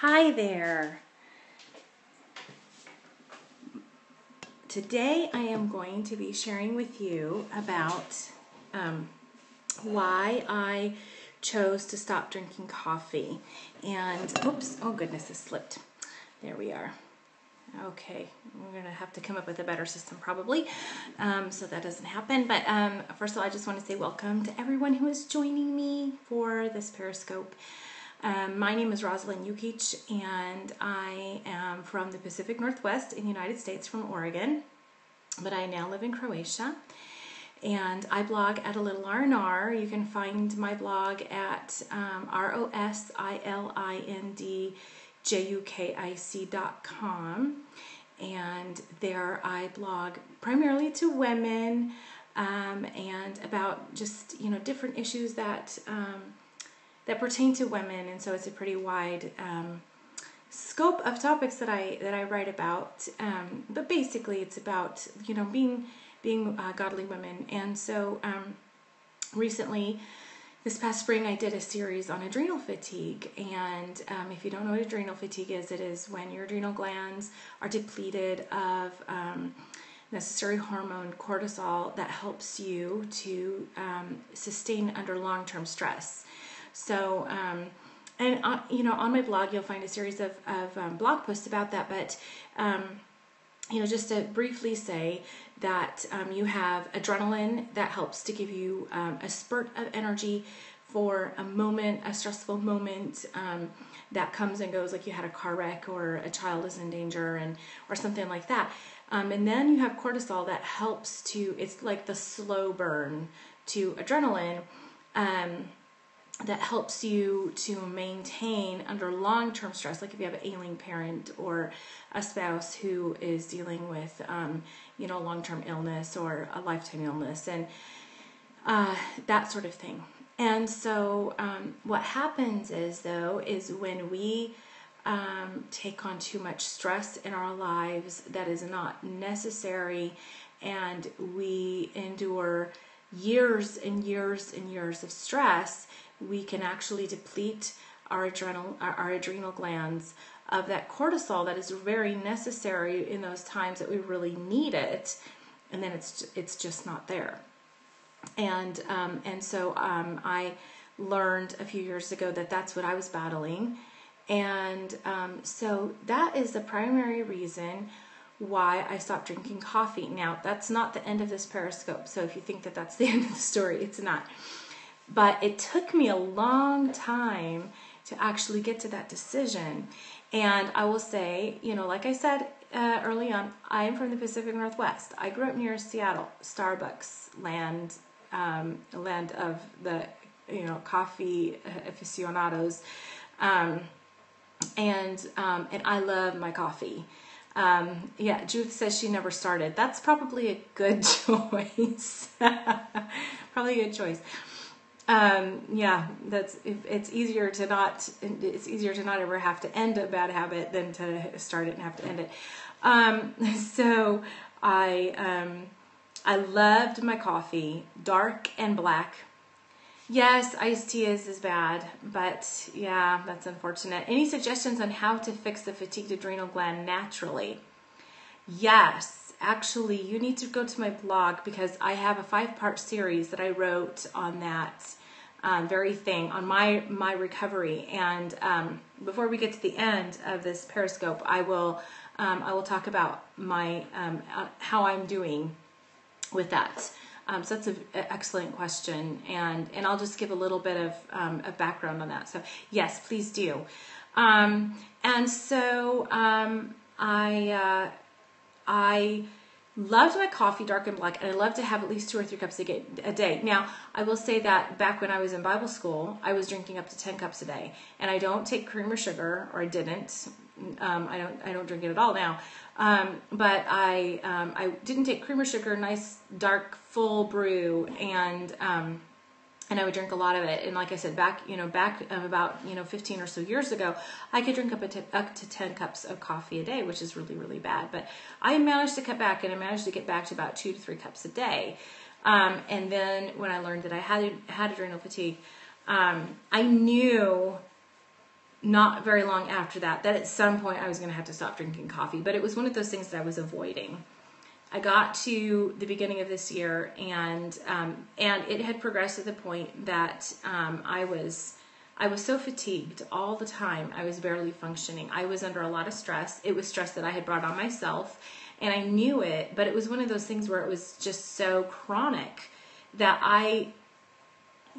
Hi there. Today I am going to be sharing with you about why I chose to stop drinking coffee. And, oops, oh goodness, this slipped. There we are. Okay, we're going to have to come up with a better system probably, so that doesn't happen. But first of all, I just want to say welcome to everyone who is joining me for this Periscope. My name is Rosalind Yukic, and I am from the Pacific Northwest in the United States, from Oregon, but I now live in Croatia, and I blog at A Little R&R. You can find my blog at ROSILINDJUKIC.com, and there I blog primarily to women and about just different issues that pertain to women, and so it's a pretty wide scope of topics that I write about. But basically, it's about being godly women. And so recently, this past spring, I did a series on adrenal fatigue. And if you don't know what adrenal fatigue is, it is when your adrenal glands are depleted of necessary hormone cortisol that helps you to sustain under long-term stress. So, on my blog, you'll find a series of blog posts about that. But, just to briefly say that you have adrenaline that helps to give you a spurt of energy for a moment, a stressful moment that comes and goes, like you had a car wreck or a child is in danger or something like that. And then you have cortisol that helps it's like the slow burn to adrenaline. That helps you to maintain under long-term stress, like if you have an ailing parent or a spouse who is dealing with, long-term illness or a lifetime illness, and that sort of thing. And so what happens is when we take on too much stress in our lives that is not necessary, and we endure years and years and years of stress, we can actually deplete our adrenal glands of that cortisol that is very necessary in those times that we really need it, and then it's just not there. And so I learned a few years ago that that's what I was battling, and so that is the primary reason why I stopped drinking coffee. Now, that's not the end of this Periscope, so if you think that that's the end of the story, it's not. But it took me a long time to actually get to that decision. And I will say, like I said early on, I am from the Pacific Northwest. I grew up near Seattle, Starbucks land, land of the, coffee aficionados. And I love my coffee. Judith says she never started. That's probably a good choice. Probably a good choice. It's easier to not ever have to end a bad habit than to start it and have to end it. So I loved my coffee, dark and black. Yes, iced tea is bad, but yeah, that's unfortunate. Any suggestions on how to fix the fatigued adrenal gland naturally? Yes, actually, you need to go to my blog, because I have a 5-part series that I wrote on that very thing, on my recovery. And before we get to the end of this Periscope, I will talk about my how I'm doing with that. So that's an excellent question, and I'll just give a little bit of background on that. So yes, please do. And so I loved my coffee, dark and black, and I love to have at least 2 or 3 cups a day. Now, I will say that back when I was in Bible school, I was drinking up to 10 cups a day, and I don't take cream or sugar, or I didn't. I don't drink it at all now. But I didn't take cream or sugar, nice dark full brew, and I would drink a lot of it. And like I said, back about 15 or so years ago, I could drink up to 10 cups of coffee a day, which is really, really bad. But I managed to cut back, and I managed to get back to about 2 to 3 cups a day. And then when I learned that I had adrenal fatigue, I knew not very long after that at some point I was going to have to stop drinking coffee, but it was one of those things that I was avoiding. I got to the beginning of this year, and it had progressed to the point that I was so fatigued all the time. I was barely functioning. I was under a lot of stress. It was stress that I had brought on myself, and I knew it, but it was one of those things where it was just so chronic that I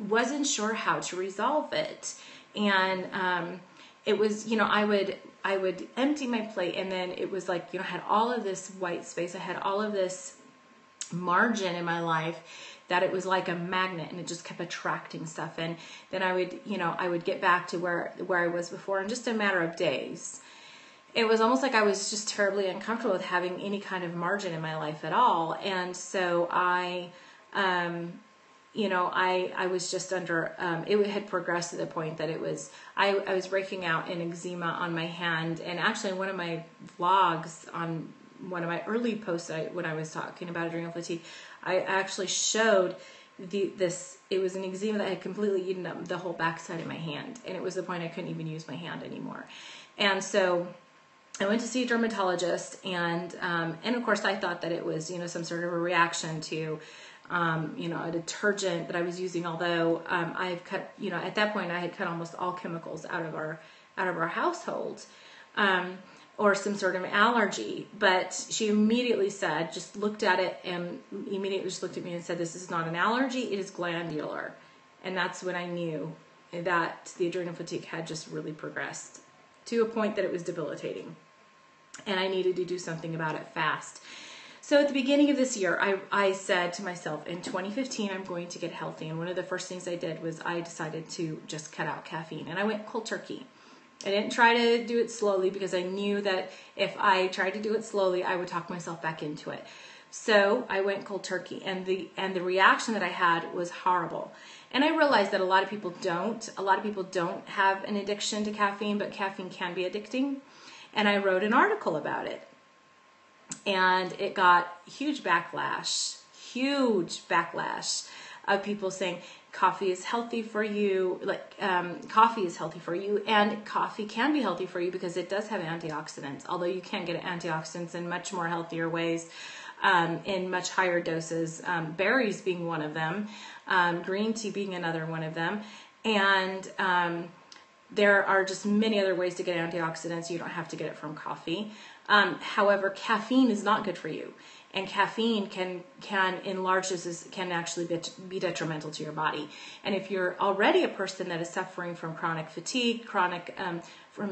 wasn't sure how to resolve it. And it was, I would empty my plate, and then it was like, I had all of this white space. I had all of this margin in my life that it was like a magnet, and it just kept attracting stuff. And then I would get back to where I was before in just a matter of days. It was almost like I was just terribly uncomfortable with having any kind of margin in my life at all. And so I was just under, it had progressed to the point that I was breaking out in eczema on my hand. And actually, in one of my vlogs, on one of my early posts, when I was talking about adrenal fatigue, I actually showed it was an eczema that had completely eaten up the whole backside of my hand. And it was the point I couldn't even use my hand anymore. And so I went to see a dermatologist, and of course I thought that it was, some sort of a reaction to, a detergent that I was using, although I've cut, at that point I had cut almost all chemicals out of our household, or some sort of allergy. But she immediately said, just looked at it and immediately just looked at me and said, "This is not an allergy, it is glandular." And that's when I knew that the adrenal fatigue had just really progressed to a point that it was debilitating, and I needed to do something about it fast. So at the beginning of this year, I said to myself, in 2015, I'm going to get healthy. And one of the first things I did was I decided to just cut out caffeine, and I went cold turkey. I didn't try to do it slowly, because I knew that if I tried to do it slowly, I would talk myself back into it. So I went cold turkey, and the reaction that I had was horrible. And I realized that a lot of people don't have an addiction to caffeine, but caffeine can be addicting. And I wrote an article about it, and it got huge backlash of people saying coffee is healthy for you, coffee is healthy for you, and coffee can be healthy for you because it does have antioxidants, although you can get antioxidants in much more healthier ways, in much higher doses, berries being one of them, green tea being another one of them, and there are just many other ways to get antioxidants. You don't have to get it from coffee. However, caffeine is not good for you, and caffeine can in large doses can actually be detrimental to your body. And if you're already a person that is suffering from chronic fatigue, from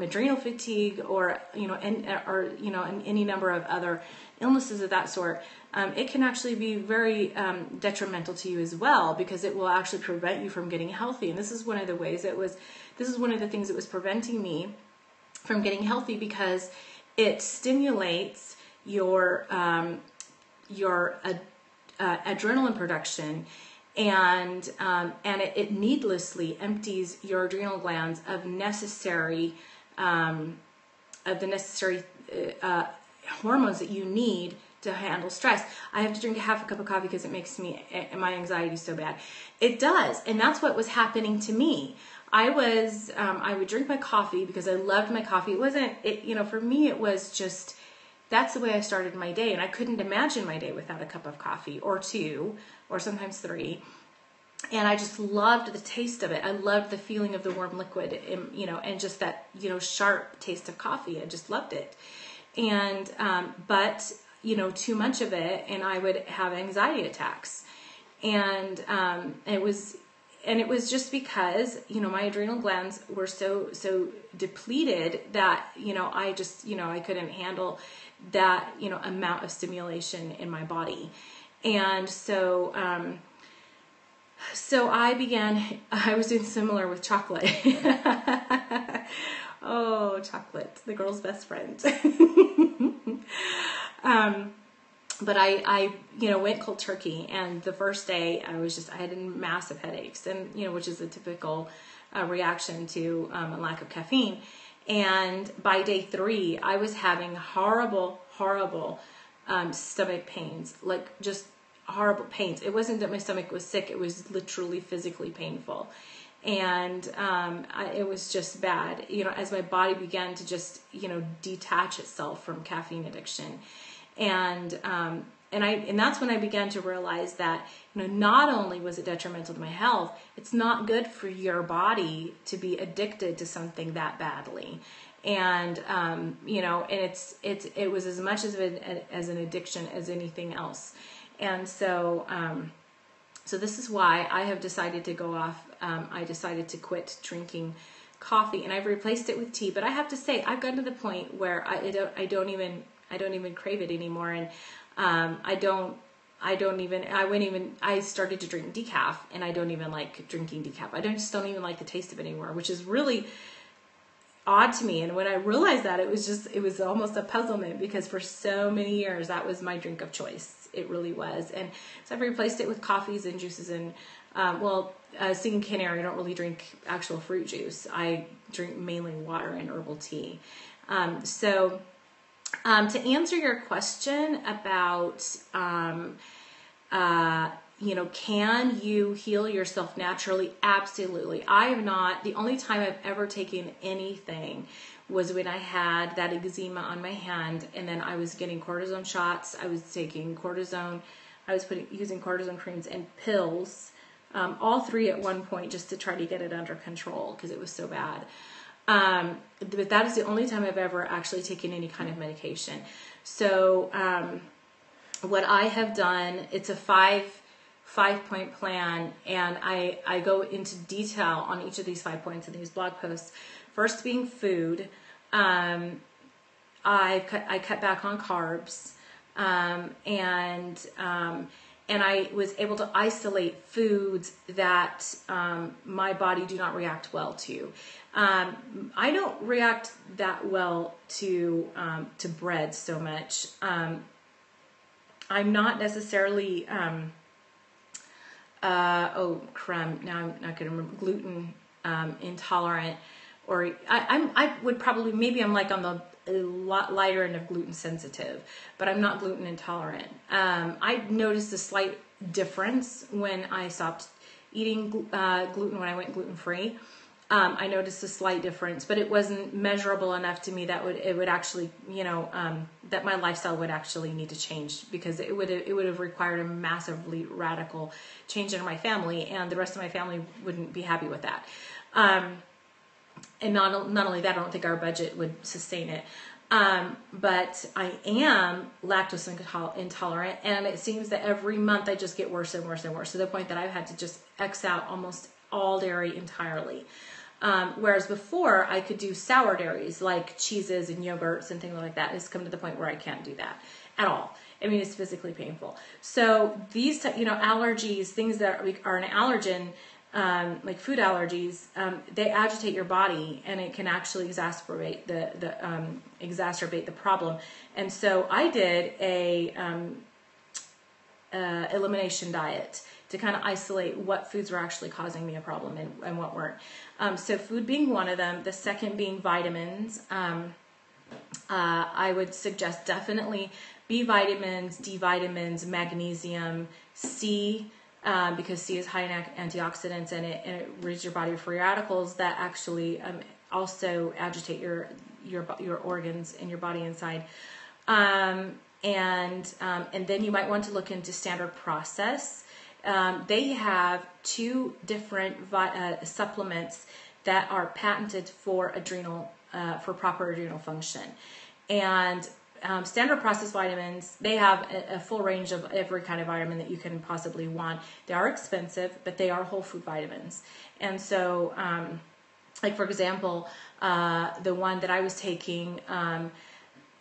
adrenal fatigue, or any number of other illnesses of that sort, it can actually be very detrimental to you as well, because it will actually prevent you from getting healthy. And this is one of the ways this is one of the things that was preventing me from getting healthy, because it stimulates your adrenaline production, and it needlessly empties your adrenal glands of the necessary hormones that you need to handle stress. I have to drink half a cup of coffee because it makes my anxiety so bad. It does, and that's what was happening to me. I would drink my coffee because I loved my coffee. For me, it was just, that's the way I started my day, and I couldn't imagine my day without a cup of coffee, or two, or sometimes three. And I just loved the taste of it. I loved the feeling of the warm liquid, and just that, sharp taste of coffee. I just loved it. And, but, too much of it, and I would have anxiety attacks. And, it was just because, my adrenal glands were so depleted that, I couldn't handle that, amount of stimulation in my body. And so I was doing similar with chocolate. Oh, chocolate, the girl's best friend. But I went cold turkey, and the first day I had massive headaches, and, which is a typical reaction to a lack of caffeine. And by day 3, I was having horrible stomach pains, just horrible pains. It wasn't that my stomach was sick, it was literally physically painful. And it was just bad, as my body began to just, detach itself from caffeine addiction. And that's when I began to realize that, not only was it detrimental to my health, it's not good for your body to be addicted to something that badly. And, and it was as much as an addiction as anything else. And so, so this is why I have decided to go off. I decided to quit drinking coffee, and I've replaced it with tea. But I have to say, I've gotten to the point where I don't even crave it anymore. And, I started to drink decaf, and I don't even like drinking decaf. I just don't even like the taste of it anymore, which is really odd to me. And when I realized that, it was almost a puzzlement, because for so many years that was my drink of choice. It really was. And so I've replaced it with coffees and juices, and singing canary, I don't really drink actual fruit juice. I drink mainly water and herbal tea. So to answer your question about can you heal yourself naturally? Absolutely. I have not. The only time I've ever taken anything was when I had that eczema on my hand, and then I was getting cortisone shots. I was taking cortisone. I was using cortisone creams and pills, all three at one point, just to try to get it under control, because it was so bad. But that is the only time I've ever actually taken any kind of medication. So what I have done, it's a five-point plan, and I go into detail on each of these 5 points in these blog posts. First being food. I cut back on carbs, and I was able to isolate foods that my body do not react well to. I don't react that well to bread so much. I'm not necessarily now I'm not going to remember, gluten intolerant, or I would probably, maybe I'm like on the a lot lighter end of gluten sensitive, but I'm not gluten intolerant. I noticed a slight difference when I stopped eating gluten, when I went gluten free. I noticed a slight difference, but it wasn't measurable enough to me that it would actually, that my lifestyle would actually need to change, because it would have required a massively radical change in my family, and the rest of my family wouldn't be happy with that. And not only that, I don't think our budget would sustain it. But I am lactose intolerant, and it seems that every month I just get worse and worse and worse, to the point that I've had to just X out almost all dairy entirely. Whereas before I could do sour dairies like cheeses and yogurts and things like that. It's come to the point where I can't do that at all. I mean, it's physically painful. So these, allergies, things that are an allergen, like food allergies, they agitate your body, and it can actually exacerbate the problem. And so I did a elimination diet to kind of isolate what foods were actually causing me a problem and what weren't. So food being one of them. The second being vitamins. I would suggest definitely B vitamins, D vitamins, magnesium, C, because C is high in antioxidants, and it rids your body of free radicals that actually also agitate your organs and your body inside. And then you might want to look into Standard Process. They have 2 different supplements that are patented for for proper adrenal function. And Standard Process vitamins, they have a full range of every kind of vitamin that you can possibly want. They are expensive, but they are whole food vitamins. And so, like for example, the one that I was taking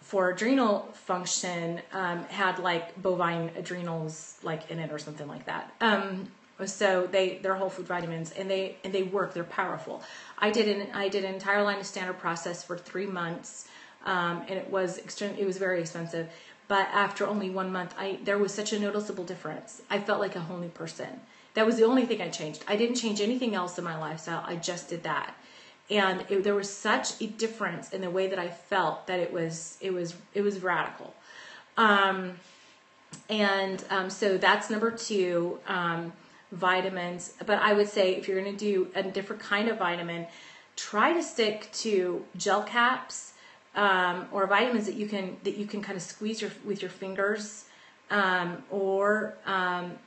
for adrenal function had like bovine adrenals like in it or something like that. So they're whole food vitamins, and they work. They're powerful. I did an entire line of Standard Process for 3 months, and it was very expensive. But after only 1 month, there was such a noticeable difference. I felt like a whole new person. That was the only thing I changed. I didn't change anything else in my lifestyle. I just did that. And there was such a difference in the way that I felt that it was radical. So that's number 2. vitamins. But I would say if you're going to do a different kind of vitamin, try to stick to gel caps or vitamins that you can kind of squeeze with your fingers, or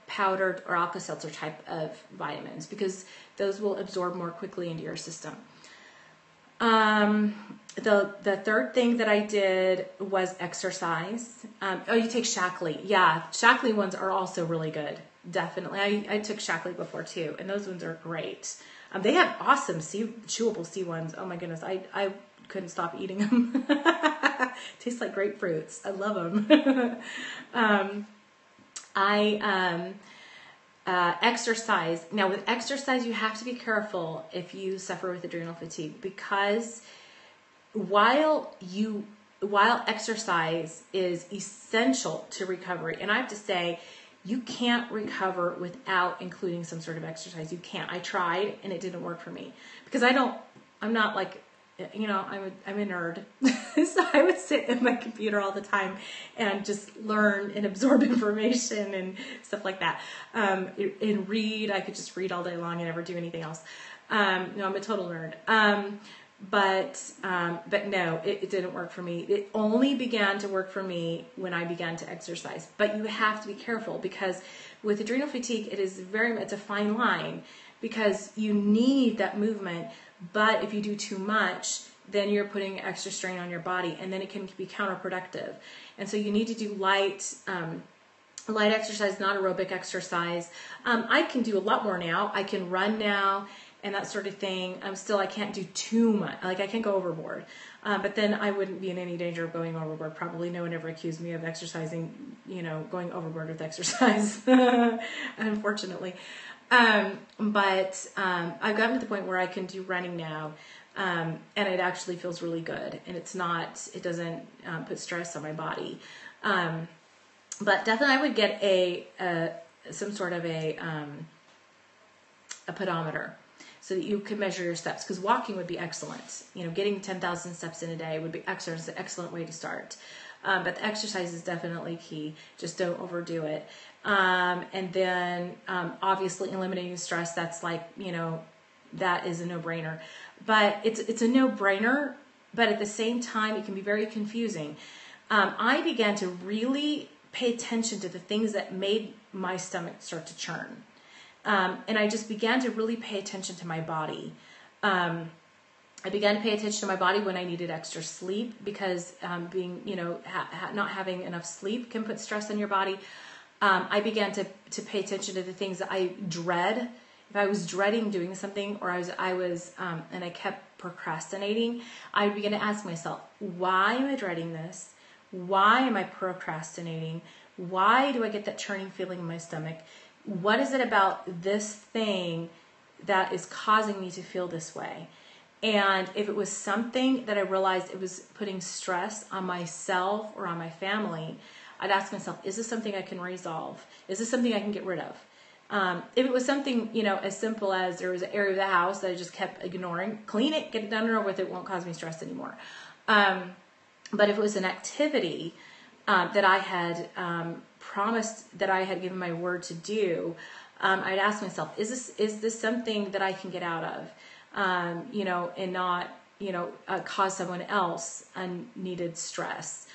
powdered or Alka-Seltzer type of vitamins, because those will absorb more quickly into your system. The third thing that I did was exercise. You take Shaklee. Yeah, Shaklee ones are also really good. Definitely. I took Shaklee before too, and those ones are great. They have awesome chewable C ones. Oh my goodness, I couldn't stop eating them. Tastes like grapefruits. I love them. Exercise. Now with exercise, you have to be careful if you suffer with adrenal fatigue, because while exercise is essential to recovery, and I have to say, you can't recover without including some sort of exercise. You can't. I tried and it didn't work for me, because I'm not like, I'm a nerd. So I would sit at my computer all the time and just learn and absorb information and stuff like that. And read. I could just read all day long and never do anything else. I'm a total nerd. But no, it didn't work for me. It only began to work for me when I began to exercise. But you have to be careful, because with adrenal fatigue, it's a fine line, because you need that movement. But if you do too much, then you're putting extra strain on your body, and then it can be counterproductive. And so you need to do light exercise, not aerobic exercise. I can do a lot more now. I can run now and that sort of thing. I can't do too much. Like, I can't go overboard. But then I wouldn't be in any danger of going overboard. Probably no one ever accused me of exercising, going overboard with exercise, unfortunately. But I've gotten to the point where I can do running now, and it actually feels really good, and it doesn't put stress on my body. But definitely I would get some sort of a pedometer, so that you can measure your steps, because walking would be excellent. Getting 10,000 steps in a day would be excellent. It's an excellent way to start. But the exercise is definitely key. Just don't overdo it. And then obviously eliminating stress, that's like, that is a no-brainer. But it's a no-brainer, but at the same time, it can be very confusing. I began to really pay attention to the things that made my stomach start to churn. And I just began to really pay attention to my body. I began to pay attention to my body when I needed extra sleep, because not having enough sleep can put stress on your body. I began to pay attention to the things that I dread. If I was dreading doing something, or and I kept procrastinating, I would begin to ask myself, why am I dreading this? Why am I procrastinating? Why do I get that churning feeling in my stomach? What is it about this thing that is causing me to feel this way? And if it was something that I realized it was putting stress on myself or on my family, I'd ask myself, is this something I can resolve? Is this something I can get rid of? If it was something, as simple as there was an area of the house that I just kept ignoring, clean it, get it done and over with, it won't cause me stress anymore. But if it was an activity that I had promised, that I had given my word to do, I'd ask myself, is this something that I can get out of, and not, cause someone else unneeded stress?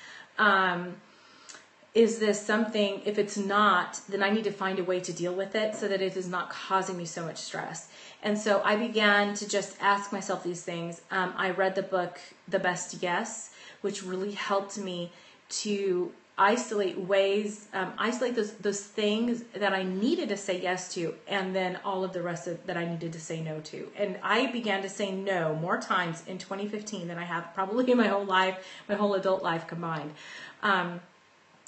Is this something, if it's not, then I need to find a way to deal with it so that it is not causing me so much stress. And so I began to just ask myself these things. I read the book, The Best Yes, which really helped me to isolate those things that I needed to say yes to, and then all of the rest that I needed to say no to. And I began to say no more times in 2015 than I have probably in my whole life, my whole adult life combined.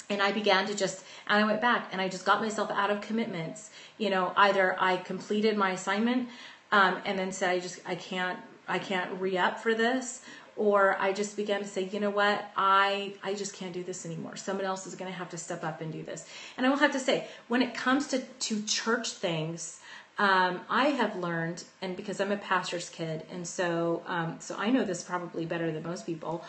And I began to and I went back and I just got myself out of commitments. Either I completed my assignment, and then said, I can't re-up for this, or I just began to say, you know what, I just can't do this anymore. Someone else is going to have to step up and do this. And I will have to say, when it comes to church things, I have learned, and because I'm a pastor's kid, and so I know this probably better than most people,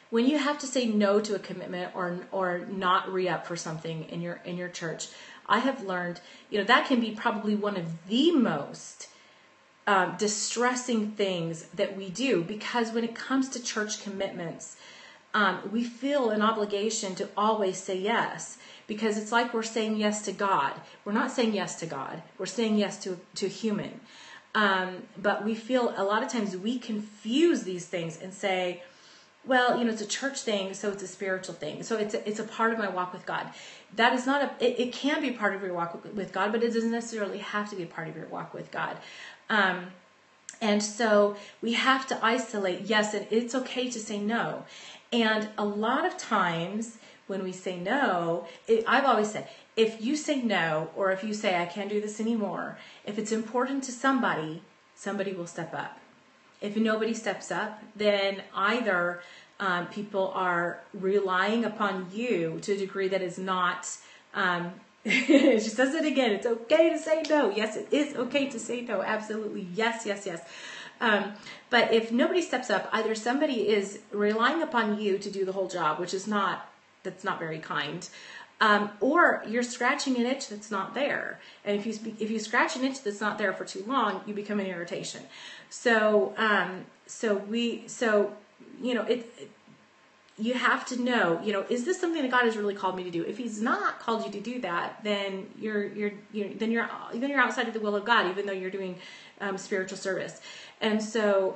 when you have to say no to a commitment or not re-up for something in your church, I have learned, that can be probably one of the most distressing things that we do, because when it comes to church commitments, we feel an obligation to always say yes, because it's like we're saying yes to God. We're not saying yes to God. We're saying yes to human. But we feel a lot of times we confuse these things and say, well, it's a church thing, so it's a spiritual thing. So it's a part of my walk with God. That is not it can be part of your walk with God, but it doesn't necessarily have to be a part of your walk with God. And so we have to isolate, yes, and it's okay to say no. And a lot of times when we say no, I've always said, if you say no, or if you say, I can't do this anymore, if it's important to somebody will step up. If nobody steps up, then either people are relying upon you to a degree that is not, she says it again, it's okay to say no. Yes, it is okay to say no. Absolutely. Yes, yes, yes. But if nobody steps up, either somebody is relying upon you to do the whole job, which is that's not very kind. Or you're scratching an itch that's not there. And if you scratch an itch that's not there for too long, you become an irritation. So you have to know, is this something that God has really called me to do? If He's not called you to do that, then you're outside of the will of God, even though you're doing spiritual service. And so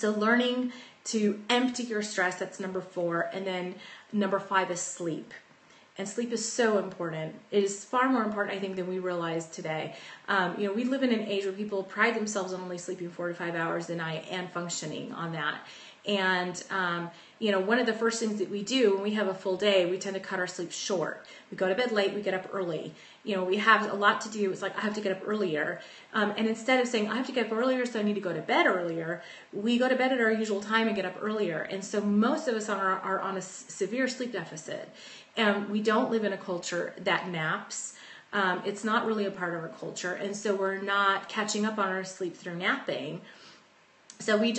learning to empty your stress, that's number 4, and then number 5 is sleep. And sleep is so important. It is far more important, I think, than we realize today. We live in an age where people pride themselves on only sleeping 4 to 5 hours a night and functioning on that. And, one of the first things that we do when we have a full day, we tend to cut our sleep short. We go to bed late, we get up early. We have a lot to do. It's like, I have to get up earlier. And instead of saying, I have to get up earlier, so I need to go to bed earlier, we go to bed at our usual time and get up earlier. And so most of us are on a severe sleep deficit. And we don't live in a culture that naps. It's not really a part of our culture. And so we're not catching up on our sleep through napping. So we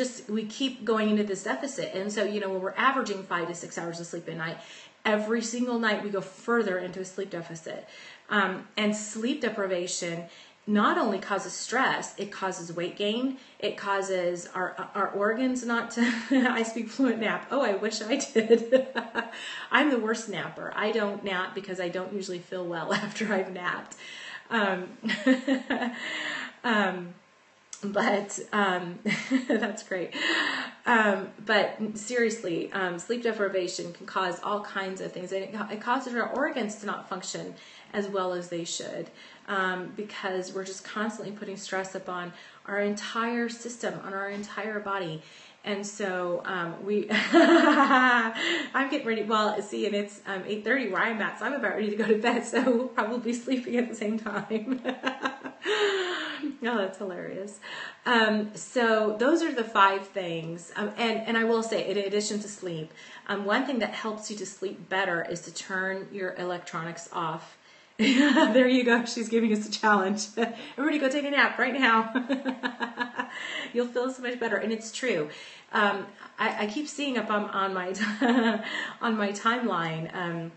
keep going into this deficit. And so, when we're averaging 5 to 6 hours of sleep a night, every single night we go further into a sleep deficit. And sleep deprivation not only causes stress, it causes weight gain. It causes our organs not to, I speak fluent nap. Oh, I wish I did. I'm the worst napper. I don't nap because I don't usually feel well after I've napped. But that's great. But seriously, sleep deprivation can cause all kinds of things. And it causes our organs to not function as well as they should, because we're just constantly putting stress upon our entire system, on our entire body. And so I'm getting ready. Well, see, and it's 8:30 where I'm at, so I'm about ready to go to bed. So we'll probably be sleeping at the same time. Oh, that's hilarious. So those are the 5 things. And I will say, in addition to sleep, one thing that helps you to sleep better is to turn your electronics off. There you go. She's giving us a challenge. Everybody go take a nap right now. You'll feel so much better. And it's true. I keep seeing up on my on my timeline,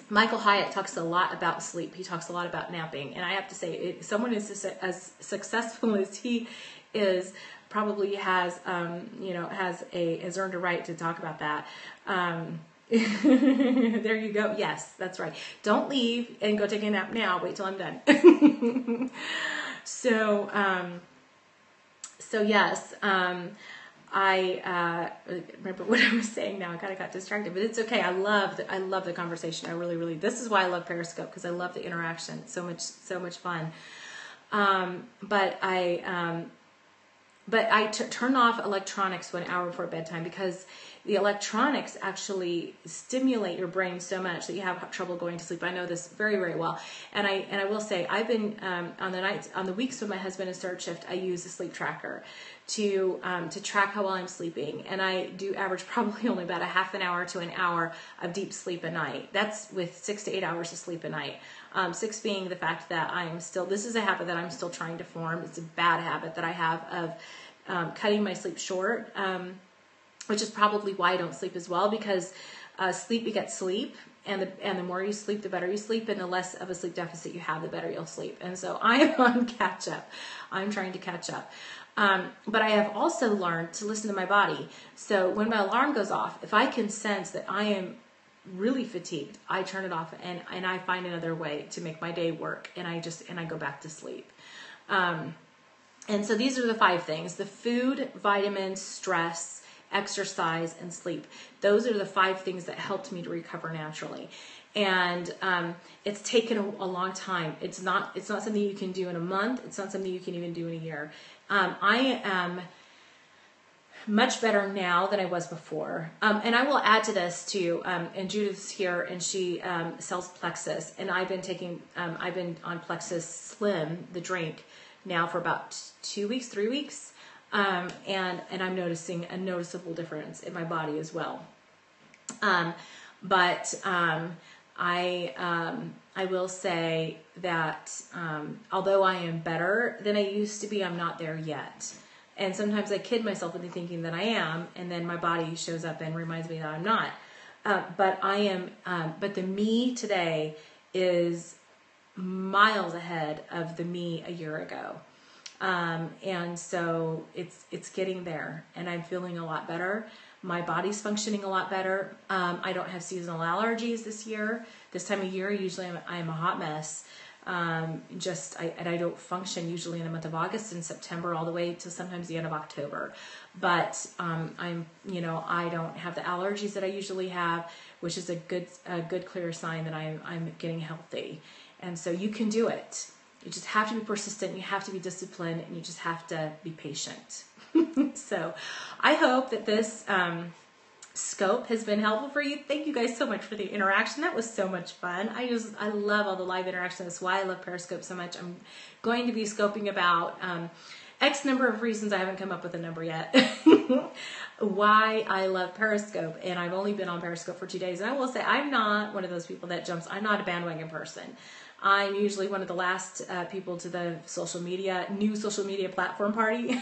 Michael Hyatt talks a lot about sleep. He talks a lot about napping. And I have to say, someone as successful as he is probably has earned a right to talk about that. There you go. Yes, that's right. Don't leave and go take a nap now. Wait till I'm done. So yes, I remember what I was saying now. I kind of got distracted, but it's okay. I love the conversation. I really, this is why I love Periscope, because I love the interaction. So much fun. But I turn off electronics 1 hour before bedtime, because the electronics actually stimulate your brain so much that you have trouble going to sleep. I know this very, very well. And I will say, I've been on the weeks when my husband is third shift, I use a sleep tracker to track how well I'm sleeping. And I do average probably only about a half an hour to an hour of deep sleep a night. That's with 6 to 8 hours of sleep a night. 6 being the fact that this is a habit that I'm still trying to form. It's a bad habit that I have of cutting my sleep short, which is probably why I don't sleep as well, because sleep begets sleep. and the more you sleep, the better you sleep, and the less of a sleep deficit you have, the better you'll sleep. And so I am on catch up. I'm trying to catch up. But I have also learned to listen to my body. So when my alarm goes off, if I can sense that I am really fatigued, I turn it off and I find another way to make my day work, and I go back to sleep. And so these are the 5 things: the food, vitamins, stress, exercise, and sleep. Those are the 5 things that helped me to recover naturally. And it's taken a long time. It's not something you can do in a month. It's not something you can even do in a year. I am much better now than I was before. And I will add to this too. And Judith's here, and she sells Plexus, and I've been on Plexus Slim, the drink, now for about 2 weeks, 3 weeks. And I'm noticing a noticeable difference in my body as well. But I will say that although I am better than I used to be, I'm not there yet. And sometimes I kid myself into thinking that I am, and then my body shows up and reminds me that I'm not. But I am. But the me today is miles ahead of the me a year ago. And so it's getting there, and I'm feeling a lot better. My body's functioning a lot better. I don't have seasonal allergies this year. This time of year, usually I'm a hot mess. And I don't function usually in the month of August and September all the way to sometimes the end of October. But I don't have the allergies that I usually have, which is a good clear sign that I'm getting healthy. And so you can do it. You just have to be persistent, you have to be disciplined, and you just have to be patient. So I hope that this scope has been helpful for you. Thank you guys so much for the interaction. That was so much fun. I love all the live interaction. That's why I love Periscope so much. I'm going to be scoping about X number of reasons. I haven't come up with a number yet. Why I love Periscope. And I've only been on Periscope for 2 days. And I will say I'm not one of those people that jumps. I'm not a bandwagon person. I'm usually one of the last people to the new social media platform party.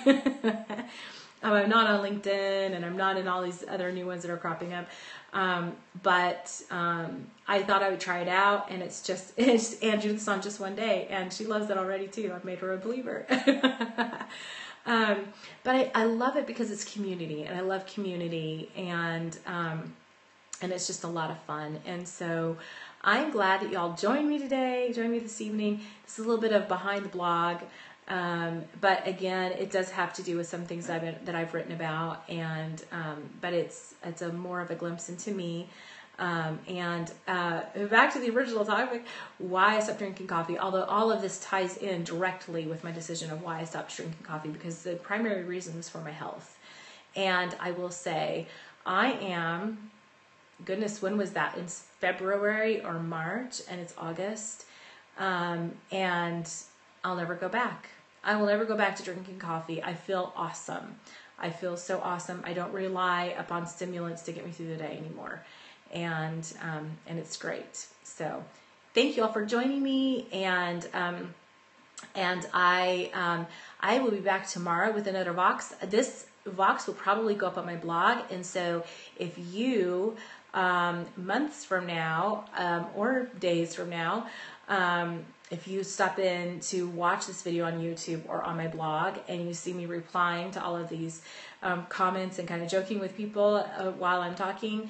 I'm not on LinkedIn, and I'm not in all these other new ones that are cropping up. But I thought I would try it out, and it's Judith's on just 1 day, and she loves it already too. I've made her a believer. But I love it because it's community, and I love community, and it's just a lot of fun. And so I'm glad that y'all joined me this evening. This is a little bit of behind the blog. But again, it does have to do with some things that I've written about, and but it's a more of a glimpse into me. And back to the original topic, why I stopped drinking coffee. Although all of this ties in directly with my decision of why I stopped drinking coffee, because the primary reason was for my health. And I will say, when was that? In February or March, and it's August, and I'll never go back. I will never go back to drinking coffee. I feel awesome. I feel so awesome. I don't rely upon stimulants to get me through the day anymore. And it's great. So thank you all for joining me. And I will be back tomorrow with another Vox. This Vox will probably go up on my blog. And so if you, months from now, or days from now, if you stop in to watch this video on YouTube or on my blog, and you see me replying to all of these comments and kind of joking with people while I'm talking,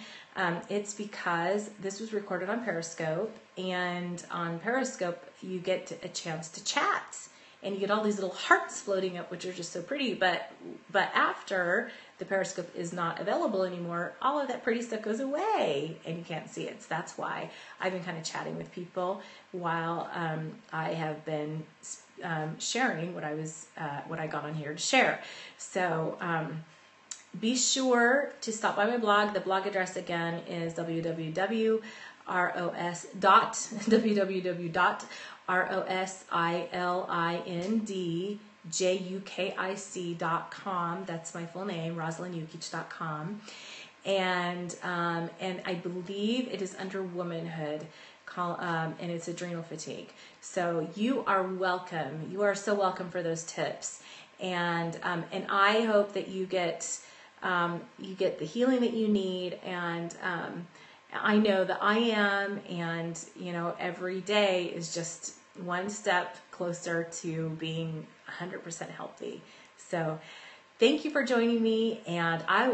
it's because this was recorded on Periscope, and on Periscope you get a chance to chat, and you get all these little hearts floating up, which are just so pretty. But after the Periscope is not available anymore, all of that pretty stuff goes away, and you can't see it. So that's why I've been kind of chatting with people while I have been sharing what I got on here to share. So be sure to stop by my blog. The blog address again is www.rosilindjukic.com. That's my full name, rosilindjukic.com. And I believe it is under womanhood, and it's adrenal fatigue. So you are welcome. You are so welcome for those tips. And I hope that you get the healing that you need, and I know that I am, and every day is just one step closer to being 100% healthy. So thank you for joining me, and I will